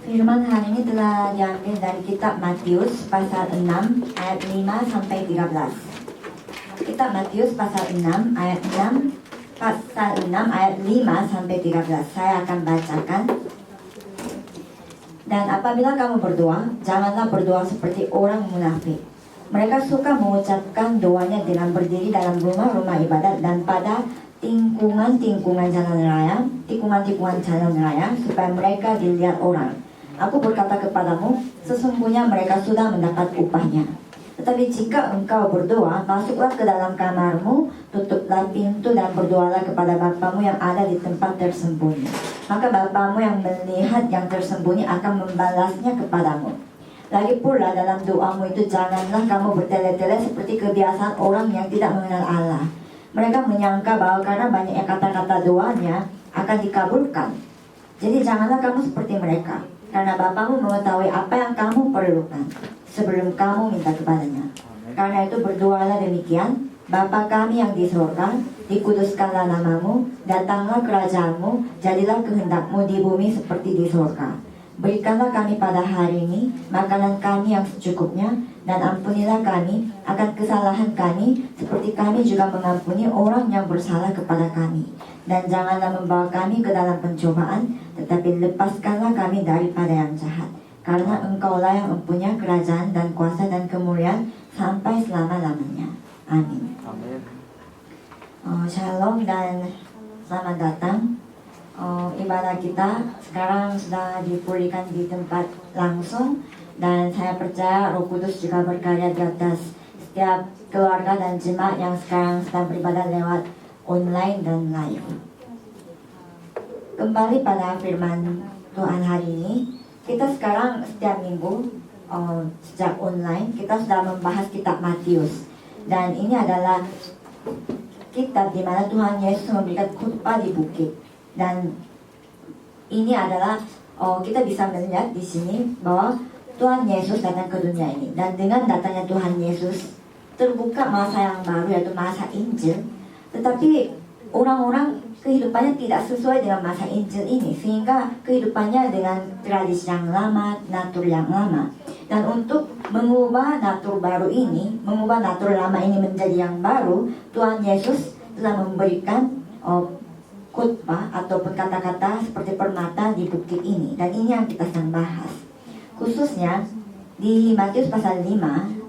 Firman hari ini telah diambil dari kitab Matius pasal 6 ayat 5 sampai 13. Kitab Matius pasal 6 ayat 5 sampai 13. Saya akan bacakan. Dan apabila kamu berdoa, janganlah berdoa seperti orang munafik. Mereka suka mengucapkan doanya dengan berdiri dalam rumah-rumah ibadat dan pada tikungan-tikungan jalan raya, supaya mereka dilihat orang. Aku berkata kepadamu, sesungguhnya mereka sudah mendapat upahnya. Tetapi jika engkau berdoa, masuklah ke dalam kamarmu, tutuplah pintu dan berdoalah kepada Bapamu yang ada di tempat tersembunyi. Maka Bapamu yang melihat yang tersembunyi akan membalasnya kepadamu. Lagi pula dalam doamu itu janganlah kamu bertele-tele seperti kebiasaan orang yang tidak mengenal Allah. Mereka menyangka bahwa karena banyaknya kata-kata doanya akan dikabulkan. Jadi janganlah kamu seperti mereka, karena Bapamu mengetahui apa yang kamu perlukan sebelum kamu minta kepadanya. Karena itu berdoalah demikian: Bapa kami yang di surga, dikuduskanlah namamu, datanglah kerajaanmu, jadilah kehendakmu di bumi seperti di surga. Berikanlah kami pada hari ini makanan kami yang secukupnya, dan ampunilah kami akan kesalahan kami, seperti kami juga mengampuni orang yang bersalah kepada kami. Dan janganlah membawa kami ke dalam pencobaan, tetapi lepaskanlah kami daripada yang jahat. Karena engkaulah yang mempunyai kerajaan dan kuasa dan kemuliaan sampai selama-lamanya. Amin. Amin. Shalom dan selamat datang. Ibadah kita sekarang sudah dipulihkan di tempat langsung, dan saya percaya Roh Kudus juga berkarya di atas setiap keluarga dan jemaat yang sekarang sedang beribadah lewat online dan live. Kembali pada firman Tuhan hari ini, kita sekarang setiap minggu sejak online kita sudah membahas kitab Matius, dan ini adalah kitab di mana Tuhan Yesus memberikan khotbah di bukit. Dan ini adalah kita bisa melihat di sini bahwa Tuhan Yesus datang ke dunia ini, dan dengan datangnya Tuhan Yesus terbuka masa yang baru, yaitu masa Injil. Tetapi orang-orang kehidupannya tidak sesuai dengan masa Injil ini, sehingga kehidupannya dengan tradisi yang lama, natur yang lama. Dan untuk mengubah natur baru ini, mengubah natur lama ini menjadi yang baru, Tuhan Yesus telah memberikan khotbah ataupun kata-kata seperti permata di bukit ini. Dan ini yang kita sedang bahas. Khususnya di Matius pasal 5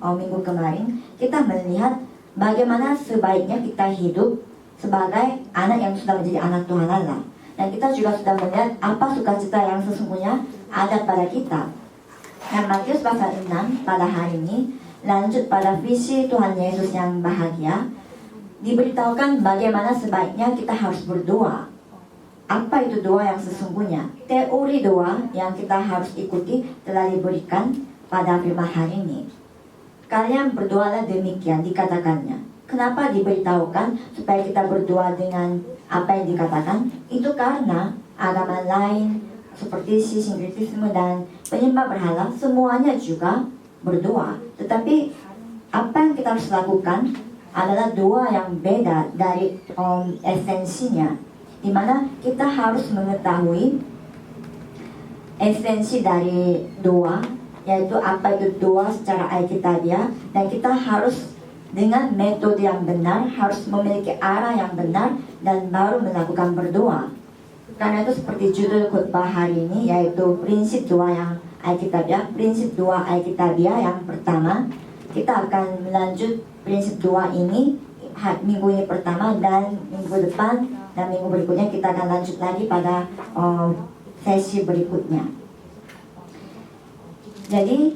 minggu kemarin, kita melihat bagaimana sebaiknya kita hidup sebagai anak yang sudah menjadi anak Tuhan Allah. Dan kita juga sudah melihat apa sukacita yang sesungguhnya ada pada kita. Dan Matius pasal 6 pada hari ini lanjut pada visi Tuhan Yesus yang bahagia. Diberitahukan bagaimana sebaiknya kita harus berdoa. Apa itu doa yang sesungguhnya? Teori doa yang kita harus ikuti telah diberikan pada firman hari ini. Kalian berdoalah demikian, dikatakannya. Kenapa diberitahukan supaya kita berdoa dengan apa yang dikatakan? Itu karena agama lain seperti sinkretisme dan penyembah berhala semuanya juga berdoa. Tetapi apa yang kita harus lakukan adalah doa yang beda dari esensinya, di mana kita harus mengetahui esensi dari doa, yaitu apa itu doa secara alkitabiah, dan kita harus dengan metode yang benar, harus memiliki arah yang benar, dan baru melakukan berdoa. Karena itu seperti judul khotbah hari ini, yaitu prinsip doa yang alkitabiah. Prinsip doa alkitabiah yang pertama, kita akan melanjut prinsip doa ini minggu ini pertama, dan minggu depan dan minggu berikutnya kita akan lanjut lagi pada sesi berikutnya. Jadi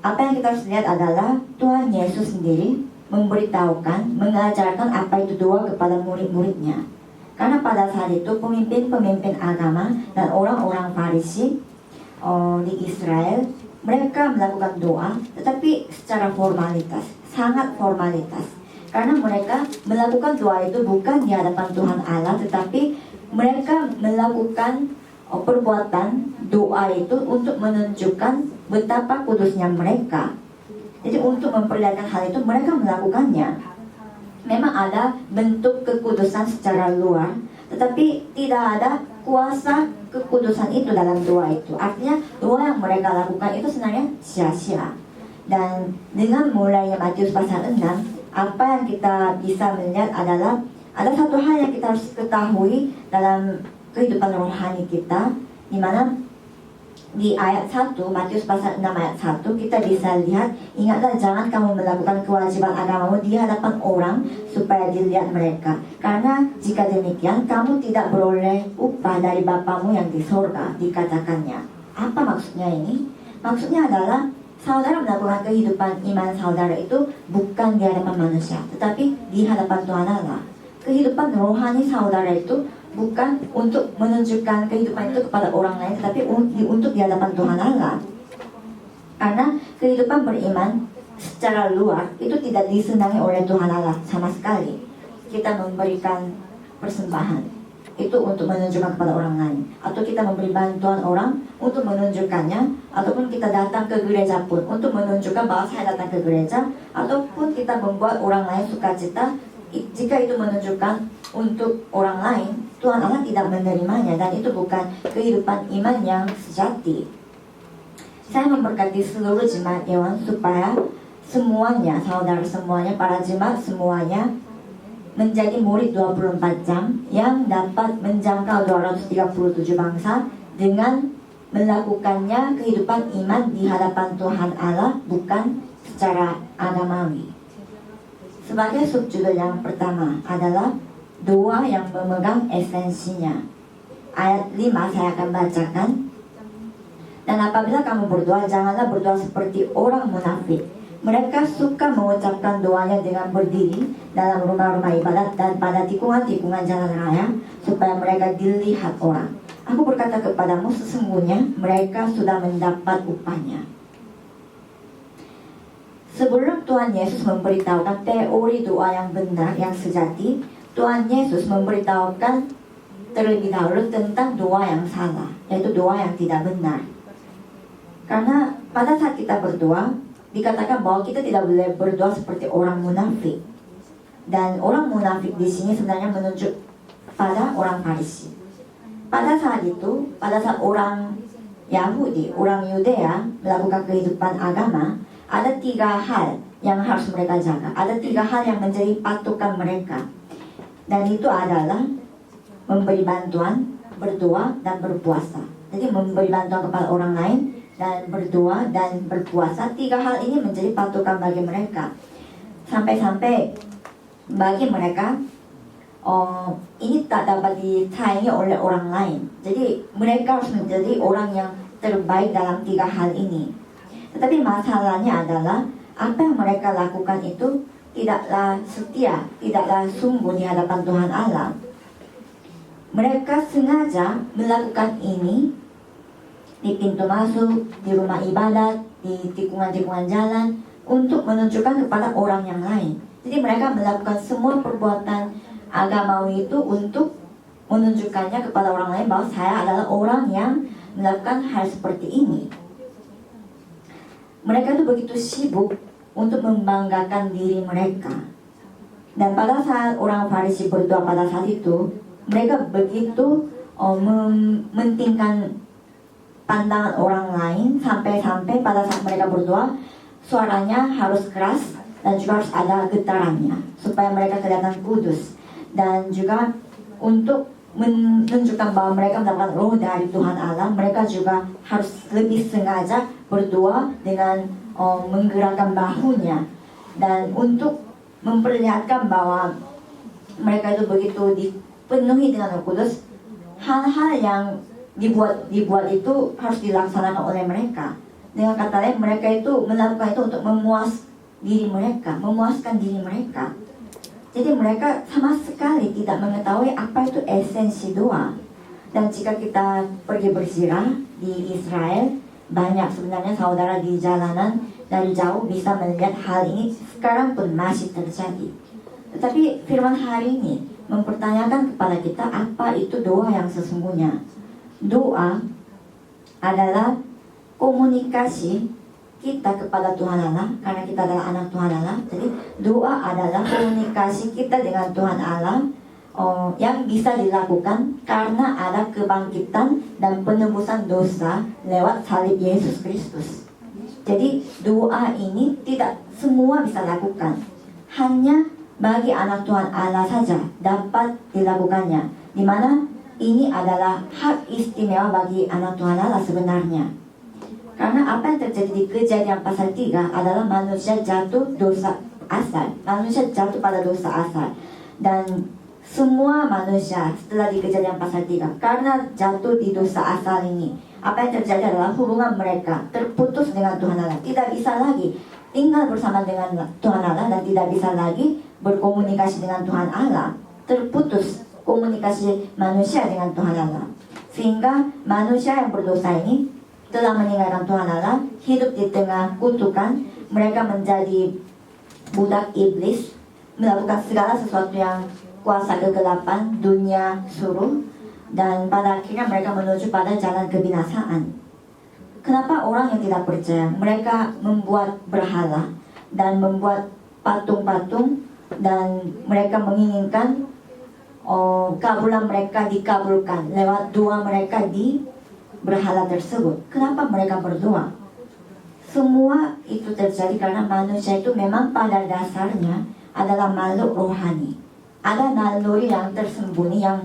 apa yang kita harus lihat adalah Tuhan Yesus sendiri memberitahukan, mengajarkan apa itu doa kepada murid-muridnya. Karena pada saat itu pemimpin-pemimpin agama dan orang-orang Farisi di Israel, mereka melakukan doa tetapi secara formalitas, sangat formalitas. Karena mereka melakukan doa itu bukan di hadapan Tuhan Allah, tetapi mereka melakukan perbuatan doa itu untuk menunjukkan betapa kudusnya mereka. Jadi untuk memperlihatkan hal itu mereka melakukannya. Memang ada bentuk kekudusan secara luar, tetapi tidak ada kuasa kekudusan itu dalam doa itu. Artinya doa yang mereka lakukan itu sebenarnya sia-sia. Dan dengan mulainya Matius pasal 6, apa yang kita bisa melihat adalah ada satu hal yang kita harus ketahui dalam kehidupan rohani kita, di mana di ayat 1, Matius pasal 6 ayat 1, kita bisa lihat, ingatlah jangan kamu melakukan kewajiban agamamu di hadapan orang supaya dilihat mereka. Karena jika demikian, kamu tidak beroleh upah dari Bapamu yang di sorga, dikatakannya. Apa maksudnya ini? Maksudnya adalah, saudara melakukan kehidupan iman saudara itu bukan di hadapan manusia, tetapi di hadapan Tuhan Allah. Kehidupan rohani saudara itu bukan untuk menunjukkan kehidupan itu kepada orang lain, tetapi untuk di hadapan Tuhan Allah. Karena kehidupan beriman secara luar itu tidak disenangi oleh Tuhan Allah sama sekali. Kita memberikan persembahan itu untuk menunjukkan kepada orang lain, atau kita memberi bantuan orang untuk menunjukkannya, ataupun kita datang ke gereja pun untuk menunjukkan bahwa saya datang ke gereja, ataupun kita membuat orang lain sukacita. Jika itu menunjukkan untuk orang lain, Tuhan Allah tidak menerimanya, dan itu bukan kehidupan iman yang sejati. Saya memberkati seluruh jemaat Dewan supaya semuanya, saudara semuanya, para jemaat semuanya menjadi murid 24 jam yang dapat menjangkau 237 bangsa dengan melakukannya kehidupan iman di hadapan Tuhan Allah, bukan secara agamawi. Sebagai subjudul yang pertama adalah doa yang memegang esensinya. Ayat 5 saya akan bacakan. Dan apabila kamu berdoa, janganlah berdoa seperti orang munafik. Mereka suka mengucapkan doanya dengan berdiri dalam rumah-rumah ibadat dan pada tikungan-tikungan jalan raya, supaya mereka dilihat orang. Aku berkata kepadamu, sesungguhnya mereka sudah mendapat upahnya. Sebelum Tuhan Yesus memberitahukan teori doa yang benar, yang sejati, Tuhan Yesus memberitahukan terlebih dahulu tentang doa yang salah, yaitu doa yang tidak benar. Karena pada saat kita berdoa, dikatakan bahwa kita tidak boleh berdoa seperti orang munafik. Dan orang munafik di sini sebenarnya menunjuk pada orang Farisi. Pada saat itu, pada saat orang Yahudi, orang Yudea melakukan kehidupan agama, ada 3 hal yang harus mereka jaga. Ada 3 hal yang menjadi patokan mereka. Dan itu adalah memberi bantuan, berdoa, dan berpuasa. Jadi memberi bantuan kepada orang lain, dan berdoa, dan berpuasa. 3 hal ini menjadi patokan bagi mereka. Sampai-sampai bagi mereka, ini tak dapat disaingi oleh orang lain. Jadi mereka harus menjadi orang yang terbaik dalam 3 hal ini. Tetapi masalahnya adalah apa yang mereka lakukan itu tidaklah setia, tidaklah sungguh di hadapan Tuhan Allah. Mereka sengaja melakukan ini di pintu masuk, di rumah ibadat, di tikungan-tikungan jalan, untuk menunjukkan kepada orang yang lain. Jadi mereka melakukan semua perbuatan agamawi itu untuk menunjukkannya kepada orang lain bahwa saya adalah orang yang melakukan hal seperti ini. Mereka itu begitu sibuk untuk membanggakan diri mereka. Dan pada saat orang Farisi berdoa pada saat itu, mereka begitu mementingkan pandangan orang lain, sampai-sampai pada saat mereka berdoa, suaranya harus keras dan juga harus ada getarannya, supaya mereka kelihatan kudus. Dan juga untuk menunjukkan bahwa mereka mendapatkan roh dari Tuhan Allah, mereka juga harus lebih sengaja berdoa dengan menggerakkan bahunya, dan untuk memperlihatkan bahwa mereka itu begitu dipenuhi dengan Roh Kudus. Hal-hal yang dibuat itu harus dilaksanakan oleh mereka. Dengan kata lain, mereka itu melakukan itu untuk memuaskan diri mereka. Jadi mereka sama sekali tidak mengetahui apa itu esensi doa. Dan jika kita pergi berzirah di Israel, banyak sebenarnya saudara di jalanan dari jauh bisa melihat hal ini sekarang pun masih terjadi. Tetapi firman hari ini mempertanyakan kepada kita apa itu doa yang sesungguhnya. Doa adalah komunikasi kita kepada Tuhan Allah, karena kita adalah anak Tuhan Allah. Jadi doa adalah komunikasi kita dengan Tuhan Allah yang bisa dilakukan karena ada kebangkitan dan penebusan dosa lewat salib Yesus Kristus. Jadi doa ini tidak semua bisa lakukan, hanya bagi anak Tuhan Allah saja dapat dilakukannya, di mana ini adalah hak istimewa bagi anak Tuhan Allah sebenarnya. Karena apa yang terjadi di Kejadian pasal 3 adalah manusia jatuh dosa asal, manusia jatuh pada dosa asal, dan semua manusia setelah di Kejadian pasal 3 karena jatuh di dosa asal ini, apa yang terjadi adalah hubungan mereka terputus dengan Tuhan Allah, tidak bisa lagi tinggal bersama dengan Tuhan Allah dan tidak bisa lagi berkomunikasi dengan Tuhan Allah. Terputus komunikasi manusia dengan Tuhan Allah, sehingga manusia yang berdosa ini telah meninggalkan Tuhan Allah, hidup di tengah kutukan. Mereka menjadi budak iblis, melakukan segala sesuatu yang kuasa kegelapan dunia suruh, dan pada akhirnya mereka menuju pada jalan kebinasaan. Kenapa orang yang tidak percaya mereka membuat berhala dan membuat patung-patung, dan mereka menginginkan kabulan mereka dikabulkan lewat doa mereka di berhala tersebut? Kenapa mereka berdoa? Semua itu terjadi karena manusia itu memang pada dasarnya adalah makhluk rohani. Ada naluri yang tersembunyi yang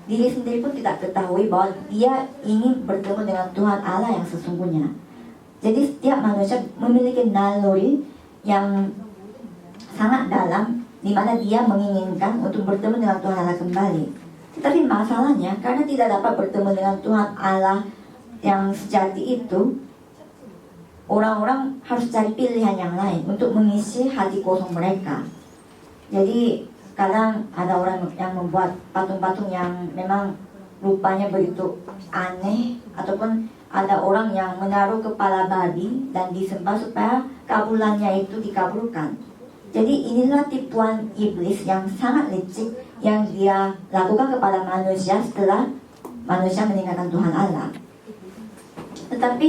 diri sendiri pun tidak ketahui bahwa dia ingin bertemu dengan Tuhan Allah yang sesungguhnya. Jadi setiap manusia memiliki naluri yang sangat dalam, di mana dia menginginkan untuk bertemu dengan Tuhan Allah kembali. Tetapi masalahnya, karena tidak dapat bertemu dengan Tuhan Allah yang sejati itu, orang-orang harus cari pilihan yang lain untuk mengisi hati kosong mereka. Jadi kadang ada orang yang membuat patung-patung yang memang rupanya begitu aneh, ataupun ada orang yang menaruh kepala babi dan disembah supaya kabulannya itu dikabulkan. Jadi inilah tipuan iblis yang sangat licik yang dia lakukan kepada manusia setelah manusia meninggalkan Tuhan Allah. Tetapi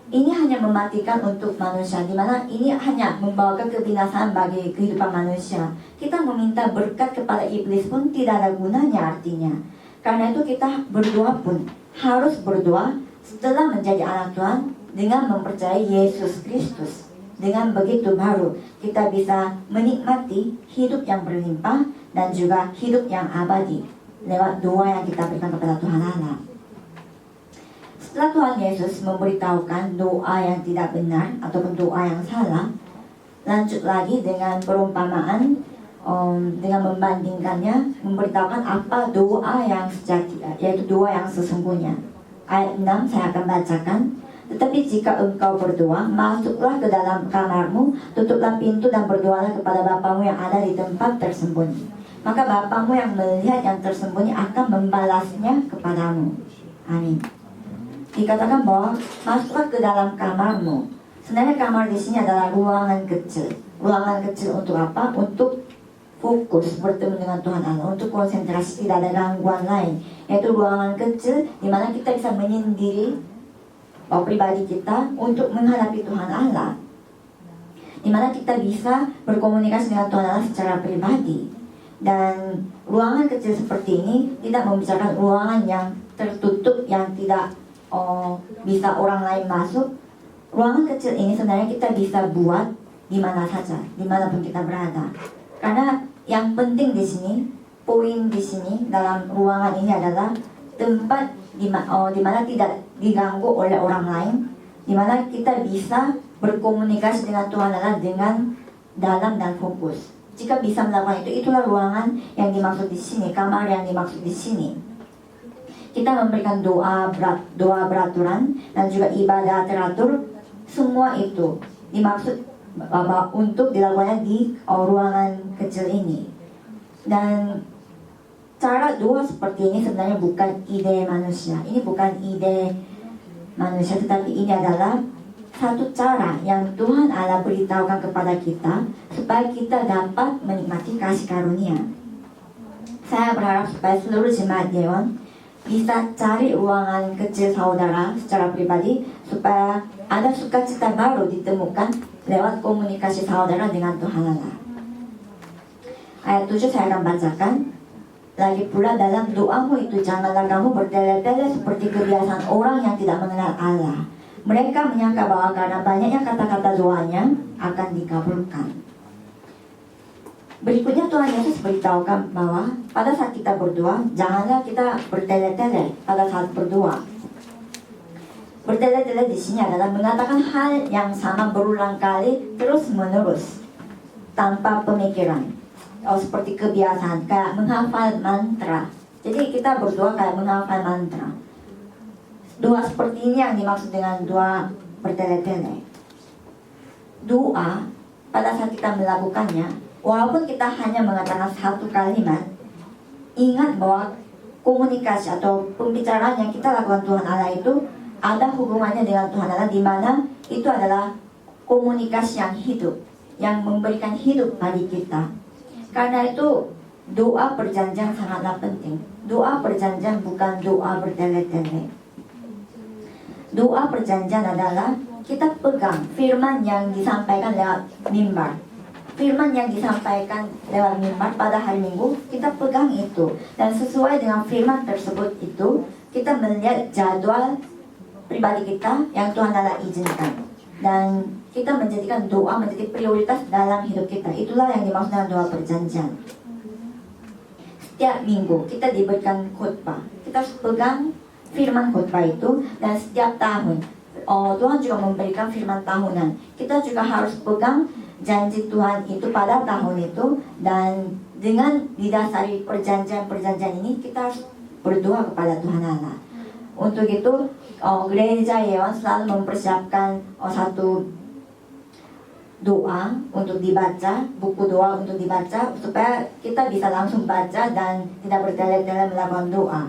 ini hanya mematikan untuk manusia, di mana ini hanya membawakan kebinasaan bagi kehidupan manusia. Kita meminta berkat kepada iblis pun tidak ada gunanya artinya. Karena itu kita berdoa pun harus berdoa setelah menjadi anak Tuhan dengan mempercayai Yesus Kristus. Dengan begitu baru kita bisa menikmati hidup yang berlimpah dan juga hidup yang abadi lewat doa yang kita berikan kepada Tuhan Allah. Setelah Tuhan Yesus memberitahukan doa yang tidak benar ataupun doa yang salah, lanjut lagi dengan perumpamaan, dengan membandingkannya, memberitahukan apa doa yang sejati, yaitu doa yang sesungguhnya. Ayat 6 saya akan bacakan. Tetapi jika engkau berdoa, masuklah ke dalam kamarmu, tutuplah pintu dan berdoalah kepada Bapamu yang ada di tempat tersembunyi. Maka Bapamu yang melihat yang tersembunyi akan membalasnya kepadamu. Amin. Dikatakan bahwa masuklah ke dalam kamarmu. Sebenarnya kamar di sini adalah ruangan kecil. Ruangan kecil untuk apa? Untuk fokus bertemu dengan Tuhan Allah, untuk konsentrasi, tidak ada gangguan lain. Yaitu ruangan kecil di mana kita bisa menyendiri pribadi kita untuk menghadapi Tuhan Allah, di mana kita bisa berkomunikasi dengan Tuhan Allah secara pribadi. Dan ruangan kecil seperti ini tidak membicarakan ruangan yang tertutup yang tidak bisa orang lain masuk. Ruangan kecil ini sebenarnya kita bisa buat di mana saja, dimanapun kita berada. Karena yang penting di sini, poin di sini dalam ruangan ini adalah tempat di mana tidak diganggu oleh orang lain, di mana kita bisa berkomunikasi dengan Tuhan Allah dengan dalam dan fokus. Jika bisa melakukan itu, itulah ruangan yang dimaksud di sini, kamar yang dimaksud di sini. Kita memberikan doa beraturan dan juga ibadah teratur. Semua itu dimaksud untuk dilakukannya di ruangan kecil ini. Dan cara doa seperti ini sebenarnya bukan ide manusia. Ini bukan ide manusia, tetapi ini adalah satu cara yang Tuhan Allah beritahukan kepada kita supaya kita dapat menikmati kasih karunia. Saya berharap supaya seluruh jemaat Dewan bisa cari ruangan kecil saudara secara pribadi, supaya ada sukacita baru ditemukan lewat komunikasi saudara dengan Tuhan Allah. Ayat 7 saya akan bacakan. Lagi pula dalam doamu itu janganlah kamu bertele-tele seperti kebiasaan orang yang tidak mengenal Allah. Mereka menyangka bahwa karena banyaknya kata-kata doanya akan dikabulkan. Berikutnya Tuhan Yesus beritahukan bahwa pada saat kita berdoa, janganlah kita bertele-tele pada saat berdoa. Bertele-tele di sini adalah mengatakan hal yang sama berulang kali terus-menerus tanpa pemikiran. Seperti kebiasaan, kayak menghafal mantra. Jadi kita berdoa kayak menghafal mantra. Doa seperti ini yang dimaksud dengan doa bertele-tele. Doa, pada saat kita melakukannya, walaupun kita hanya mengatakan satu kalimat, ingat bahwa komunikasi atau pembicaraan yang kita lakukan Tuhan Allah itu ada hubungannya dengan Tuhan Allah, di mana itu adalah komunikasi yang hidup, yang memberikan hidup bagi kita. Karena itu doa perjanjian sangatlah penting. Doa perjanjian bukan doa bertele-tele. Doa perjanjian adalah kita pegang firman yang disampaikan lewat mimbar. Firman yang disampaikan lewat mimbar pada hari Minggu, kita pegang itu. Dan sesuai dengan firman tersebut itu, kita melihat jadwal pribadi kita yang Tuhan Allah izinkan. Dan kita menjadikan doa menjadi prioritas dalam hidup kita. Itulah yang dimaksud dengan doa perjanjian. Setiap minggu kita diberikan khotbah. Kita harus pegang firman khotbah itu. Dan setiap tahun Tuhan juga memberikan firman tahunan. Kita juga harus pegang janji Tuhan itu pada tahun itu. Dan dengan didasari perjanjian-perjanjian ini, kita harus berdoa kepada Tuhan Allah. Untuk itu gereja Yeon selalu mempersiapkan satu doa untuk dibaca, buku doa untuk dibaca, supaya kita bisa langsung baca dan tidak bertele-tele melakukan doa.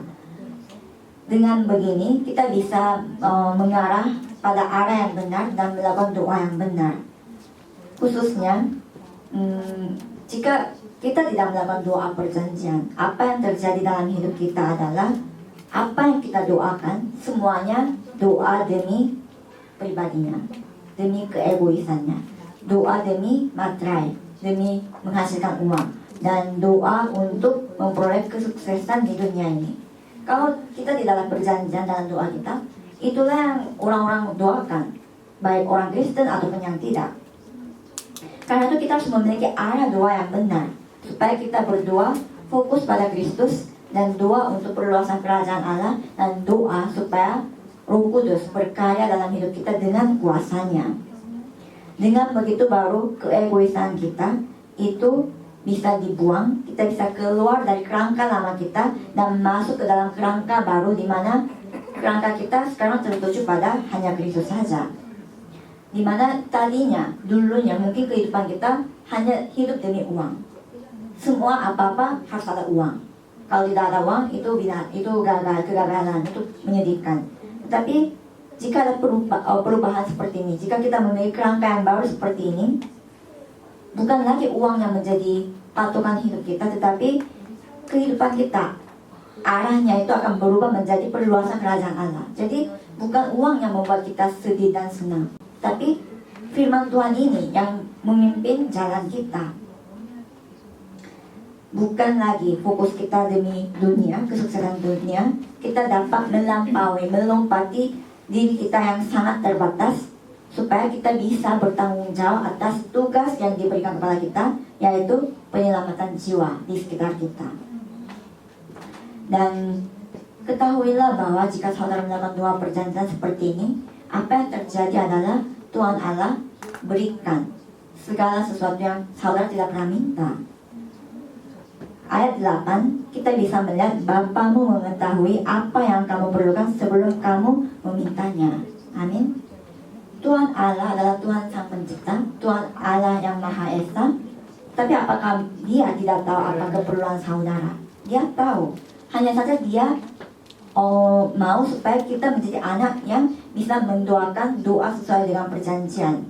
Dengan begini kita bisa mengarah pada arah yang benar dan melakukan doa yang benar. Khususnya jika kita tidak melakukan doa perjanjian, apa yang terjadi dalam hidup kita adalah apa yang kita doakan semuanya doa demi pribadinya, demi keegoisannya, doa demi materai, demi menghasilkan uang, dan doa untuk memperoleh kesuksesan di dunia ini. Kalau kita tidak perjanjian dalam doa kita, itulah yang orang-orang doakan, baik orang Kristen ataupun yang tidak. Karena itu kita harus memiliki arah doa yang benar, supaya kita berdoa fokus pada Kristus, dan doa untuk perluasan kerajaan Allah, dan doa supaya Roh Kudus berkarya dalam hidup kita dengan kuasanya. Dengan begitu baru keegoisan kita itu bisa dibuang, kita bisa keluar dari kerangka lama kita dan masuk ke dalam kerangka baru, di mana kerangka kita sekarang tertuju pada hanya Kristus saja. Di mana tadinya, dulunya mungkin kehidupan kita hanya hidup demi uang. Semua apa-apa harus ada uang. Kalau tidak ada uang itu gagal, kegagalan, itu menyedihkan. Tetapi jika ada perubahan seperti ini, jika kita memiliki kerangka yang baru seperti ini, bukan lagi uang yang menjadi patokan hidup kita, tetapi kehidupan kita arahnya itu akan berubah menjadi perluasan kerajaan Allah. Jadi bukan uang yang membuat kita sedih dan senang, tapi firman Tuhan ini yang memimpin jalan kita. Bukan lagi fokus kita demi dunia, kesuksesan dunia. Kita dapat melompati diri kita yang sangat terbatas, supaya kita bisa bertanggung jawab atas tugas yang diberikan kepada kita, yaitu penyelamatan jiwa di sekitar kita. Dan ketahuilah bahwa jika saudara melakukan doa perjanjian seperti ini, apa yang terjadi adalah Tuhan Allah berikan segala sesuatu yang saudara tidak pernah minta. Ayat 8, kita bisa melihat Bapamu mengetahui apa yang kamu perlukan sebelum kamu memintanya. Amin. Tuhan Allah adalah Tuhan Sang Pencipta, Tuhan Allah yang Maha Esa. Tapi apakah Dia tidak tahu apa keperluan saudara? Dia tahu. Hanya saja Dia mau supaya kita menjadi anak yang bisa mendoakan doa sesuai dengan perjanjian.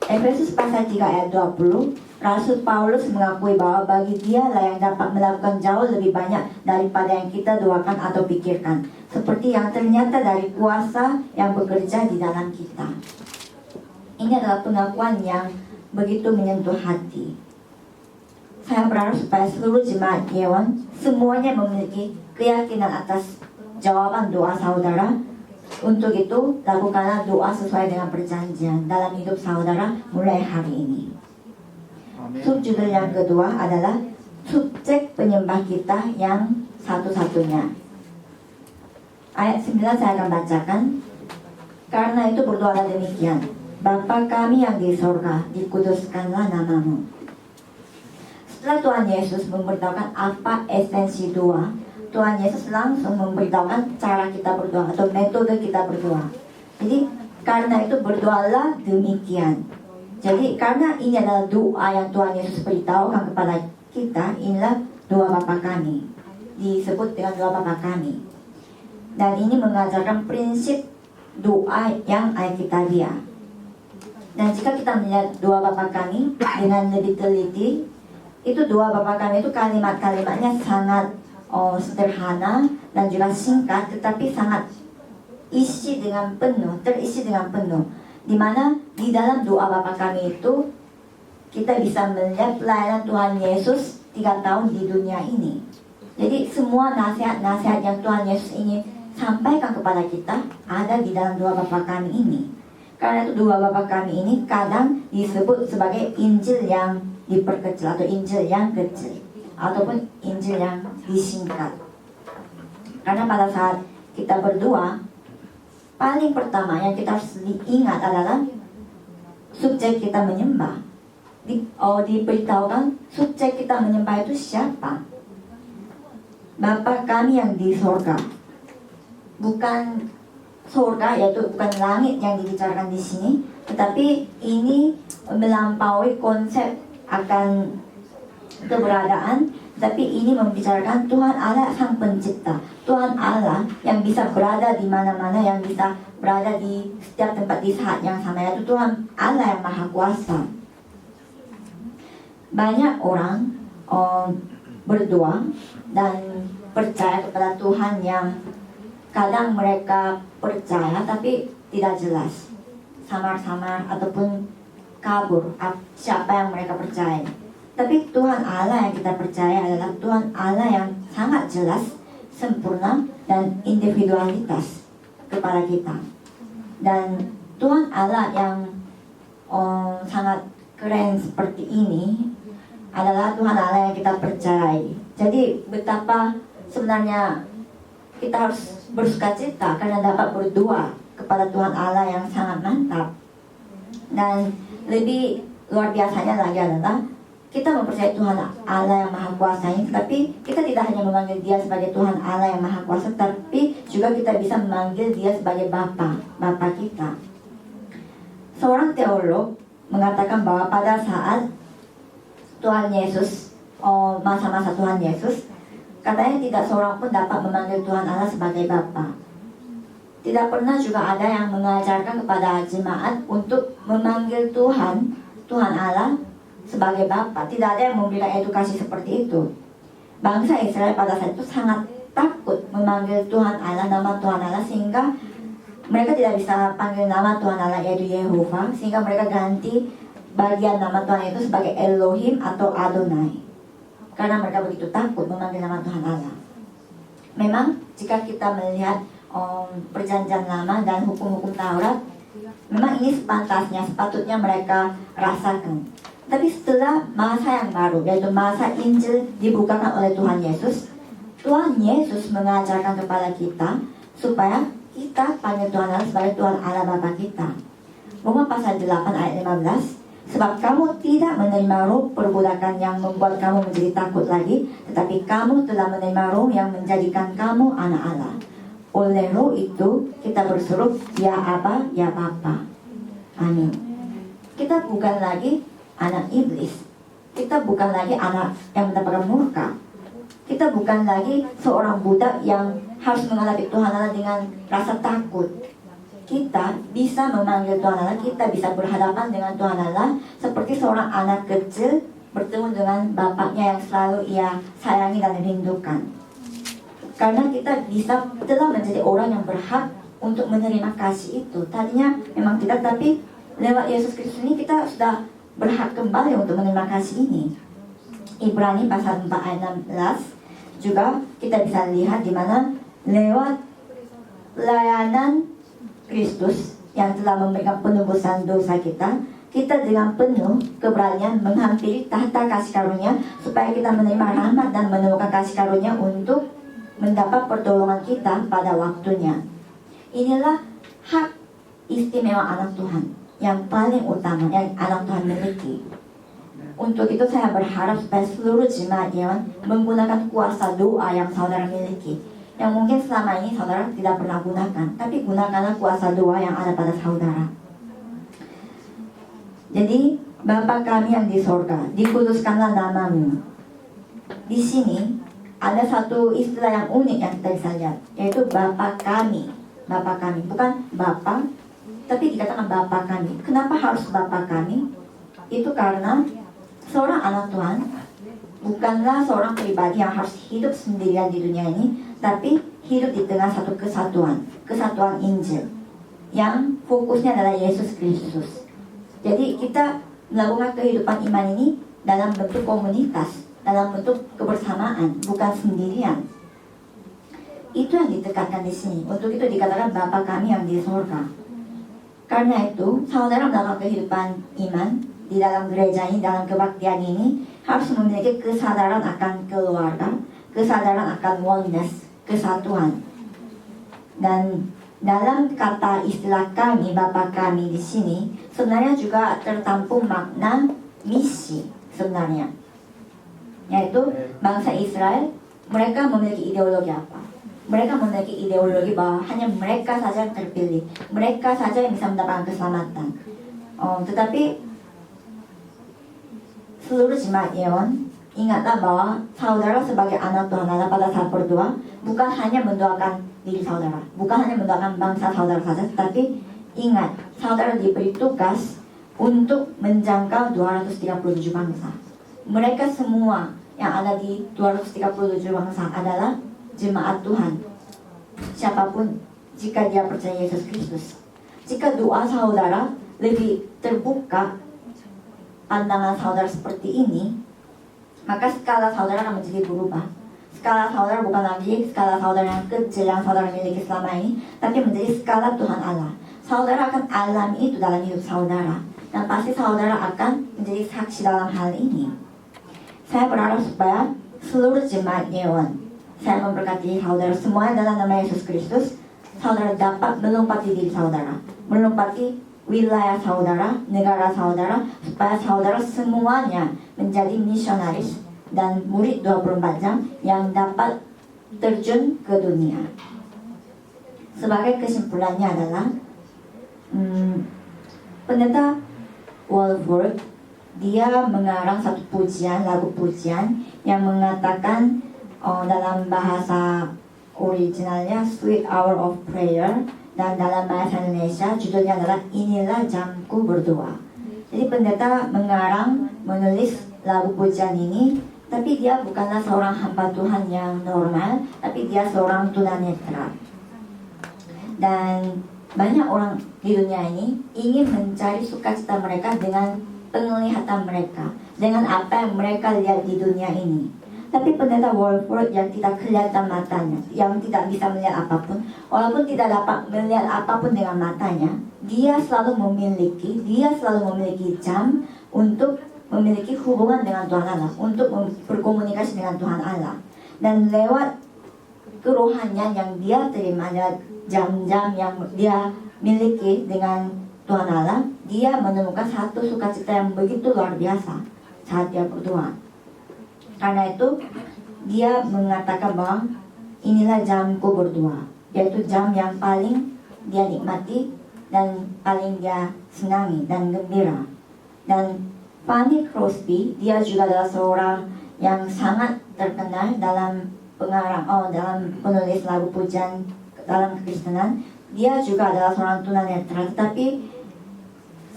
Efesus pasal 3 ayat 20, Rasul Paulus mengakui bahwa bagi Dialah yang dapat melakukan jauh lebih banyak daripada yang kita doakan atau pikirkan, seperti yang ternyata dari kuasa yang bekerja di dalam kita. Ini adalah pengakuan yang begitu menyentuh hati. saya berharap supaya seluruh jemaat Yeon semuanya memiliki keyakinan atas jawaban doa saudara. Untuk itu, lakukanlah doa sesuai dengan perjanjian dalam hidup saudara mulai hari ini. Subjudul yang kedua adalah subjek penyembah kita yang satu-satunya. Ayat 9 saya akan bacakan. Karena itu berdoalah demikian, Bapa kami yang di sorga, dikuduskanlah namamu. Setelah Tuhan Yesus memberitahukan apa esensi doa, Tuhan Yesus langsung memberitahukan cara kita berdoa atau metode kita berdoa. Jadi karena itu berdoalah demikian. Jadi karena ini adalah doa yang Tuhan Yesus beritahukan kepada kita, inilah doa Bapa kami, disebut dengan doa Bapa kami. Dan ini mengajarkan prinsip doa yang Alkitabiah. Dan jika kita melihat doa Bapa kami dengan lebih teliti, itu doa Bapa kami itu kalimat-kalimatnya sangat sederhana dan juga singkat, tetapi sangat terisi dengan penuh. Dimana di dalam doa Bapa kami itu kita bisa melihat pelayanan Tuhan Yesus 3 tahun di dunia ini. Jadi semua nasihat-nasihat yang Tuhan Yesus ingin sampaikan kepada kita ada di dalam doa Bapa kami ini. Karena itu doa Bapa kami ini kadang disebut sebagai Injil yang diperkecil atau Injil yang kecil, ataupun Injil yang disingkat. Karena pada saat kita berdoa, paling pertama yang kita harus ingat adalah subjek kita menyembah. Diberitahukan subjek kita menyembah itu siapa? Bapa kami yang di sorga. Bukan sorga, yaitu bukan langit yang dibicarakan di sini, tetapi ini melampaui konsep akan keberadaan, tapi ini membicarakan Tuhan Allah Sang Pencipta, Tuhan Allah yang bisa berada di mana-mana, yang bisa berada di setiap tempat di saat yang sama, yaitu Tuhan Allah yang Maha Kuasa. Banyak orang berdoa dan percaya kepada Tuhan yang kadang mereka percaya tapi tidak jelas, samar-samar ataupun kabur siapa yang mereka percaya. Tapi Tuhan Allah yang kita percaya adalah Tuhan Allah yang sangat jelas, sempurna, dan individualitas kepada kita. Dan Tuhan Allah yang sangat keren seperti ini adalah Tuhan Allah yang kita percaya. Jadi betapa sebenarnya kita harus bersukacita karena dapat berdoa kepada Tuhan Allah yang sangat mantap. Dan lebih luar biasanya lagi adalah kita mempercayai Tuhan Allah yang Maha Kuasa ini, tapi kita tidak hanya memanggil Dia sebagai Tuhan Allah yang Maha Kuasa, tapi juga kita bisa memanggil Dia sebagai Bapa kita. Seorang teolog mengatakan bahwa pada saat Tuhan Yesus, masa-masa Tuhan Yesus, katanya tidak seorang pun dapat memanggil Tuhan Allah sebagai Bapa. Tidak pernah juga ada yang mengajarkan kepada jemaat untuk memanggil Tuhan Allah sebagai Bapa. Tidak ada yang memberikan edukasi seperti itu. Bangsa Israel pada saat itu sangat takut memanggil Tuhan Allah, nama Tuhan Allah, sehingga mereka tidak bisa panggil nama Tuhan Allah yaitu Yehova, sehingga mereka ganti bagian nama Tuhan itu sebagai Elohim atau Adonai. Karena mereka begitu takut memanggil nama Tuhan Allah. Memang jika kita melihat perjanjian lama dan hukum-hukum Taurat, memang ini sepatutnya mereka rasakan. Tapi setelah masa yang baru, yaitu masa Injil dibukakan oleh Tuhan Yesus mengajarkan kepada kita supaya kita panggil Tuhan Allah sebagai Tuhan Allah Bapa kita. Roma pasal 8 ayat 15. Sebab kamu tidak menerima roh perbudakan yang membuat kamu menjadi takut lagi, tetapi kamu telah menerima roh yang menjadikan kamu anak Allah. Oleh roh itu kita berseru, ya Aba, ya Bapa. Amin. Kita bukan lagi anak iblis. Kita bukan lagi anak yang mendapatkan murka. Kita bukan lagi seorang budak yang harus menghadapi Tuhan Allah dengan rasa takut. Kita bisa memanggil Tuhan Allah, kita bisa berhadapan dengan Tuhan Allah seperti seorang anak kecil bertemu dengan bapaknya yang selalu ia sayangi dan rindukan. Karena kita telah menjadi orang yang berhak untuk menerima kasih itu. Tadinya memang tidak, tapi lewat Yesus Kristus ini kita sudah berhak kembali untuk menerima kasih ini. Ibrani pasal 4 ayat 16 juga kita bisa lihat di mana lewat pelayanan Kristus yang telah memberikan penebusan dosa kita, kita dengan penuh keberanian menghampiri tahta kasih karunia supaya kita menerima rahmat dan menemukan kasih karunia untuk mendapat pertolongan kita pada waktunya. Inilah hak istimewa anak Tuhan yang paling utama yang anak Tuhan miliki. Untuk itu saya berharap supaya seluruh jemaat Yeon menggunakan kuasa doa yang saudara miliki, yang mungkin selama ini saudara tidak pernah gunakan, tapi gunakanlah kuasa doa yang ada pada saudara. Jadi, Bapa kami yang di sorga, dikuduskanlah namamu. Di sini ada satu istilah yang unik yang kita bisa lihat, yaitu Bapa kami. Bapa kami, bukan Bapa, tapi dikatakan Bapa kami. Kenapa harus Bapa kami? Itu karena seorang anak Tuhan bukanlah seorang pribadi yang harus hidup sendirian di dunia ini, tapi hidup di tengah satu kesatuan Injil, yang fokusnya adalah Yesus Kristus. Jadi kita melakukan kehidupan iman ini dalam bentuk komunitas, dalam bentuk kebersamaan, bukan sendirian. Itu yang ditekankan di sini. Untuk itu dikatakan Bapa kami yang di surga. Karena itu, saudara melakukan kehidupan iman di dalam gereja ini, dalam kebaktian ini, harus memiliki kesadaran akan keluarga, kesadaran akan oneness, kesatuan. Dan dalam kata istilah kami, Bapa kami di sini, sebenarnya juga tertampung makna misi sebenarnya. Yaitu bangsa Israel, mereka memiliki ideologi apa? Mereka memiliki ideologi bahwa hanya mereka saja yang terpilih, mereka saja yang bisa mendapatkan keselamatan. Tetapi seluruh jemaat Yeon, ingatlah bahwa saudara sebagai anak Tuhan Allah pada saat berdoa bukan hanya mendoakan diri saudara, bukan hanya mendoakan bangsa saudara saja, tetapi ingat, saudara diberi tugas untuk menjangkau 237 bangsa. Mereka semua yang ada di 237 bangsa adalah jemaat Tuhan. Siapapun, jika dia percaya Yesus Kristus, jika doa saudara lebih terbuka, pandangan saudara seperti ini, maka skala saudara akan menjadi berubah. Skala saudara bukan lagi skala saudara yang kecil yang saudara miliki selama ini, tapi menjadi skala Tuhan Allah. Saudara akan alami itu dalam hidup saudara, dan pasti saudara akan menjadi saksi dalam hal ini. Saya berharap supaya seluruh jemaat Yeon, saya memberkati saudara semuanya dalam nama Yesus Kristus, saudara dapat melompati diri saudara, melompati wilayah saudara, negara saudara, supaya saudara semuanya menjadi misionaris dan murid 24 jam yang dapat terjun ke dunia. Sebagai kesimpulannya adalah pendeta Walford, dia mengarang satu pujian, lagu pujian yang mengatakan dalam bahasa originalnya Sweet Hour of Prayer, dan dalam bahasa Indonesia judulnya adalah Inilah Jamku Berdoa. Jadi pendeta mengarang, menulis lagu pujian ini, tapi dia bukanlah seorang hamba Tuhan yang normal, tapi dia seorang tunanetra. Dan banyak orang di dunia ini ingin mencari sukacita mereka dengan penglihatan mereka, dengan apa yang mereka lihat di dunia ini. Tapi pendeta Walford yang tidak kelihatan matanya, yang tidak bisa melihat apapun, walaupun tidak dapat melihat apapun dengan matanya, dia selalu memiliki jam untuk memiliki hubungan dengan Tuhan Allah, untuk berkomunikasi dengan Tuhan Allah. Dan lewat kerohanian yang dia terima, lewat jam-jam yang dia miliki dengan Tuhan Allah, dia menemukan satu sukacita yang begitu luar biasa saat dia berdoa. Karena itu dia mengatakan bahwa inilah jamku berdoa, yaitu jam yang paling dia nikmati dan paling dia senangi dan gembira. Dan Fanny Crosby, dia juga adalah seorang yang sangat terkenal dalam dalam penulis lagu pujian dalam kekristenan. Dia juga adalah seorang tunanetra, tetapi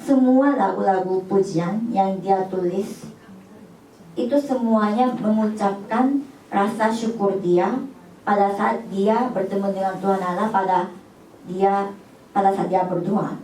semua lagu-lagu pujian yang dia tulis itu semuanya mengucapkan rasa syukur dia pada saat dia bertemu dengan Tuhan Allah, pada saat dia berdoa.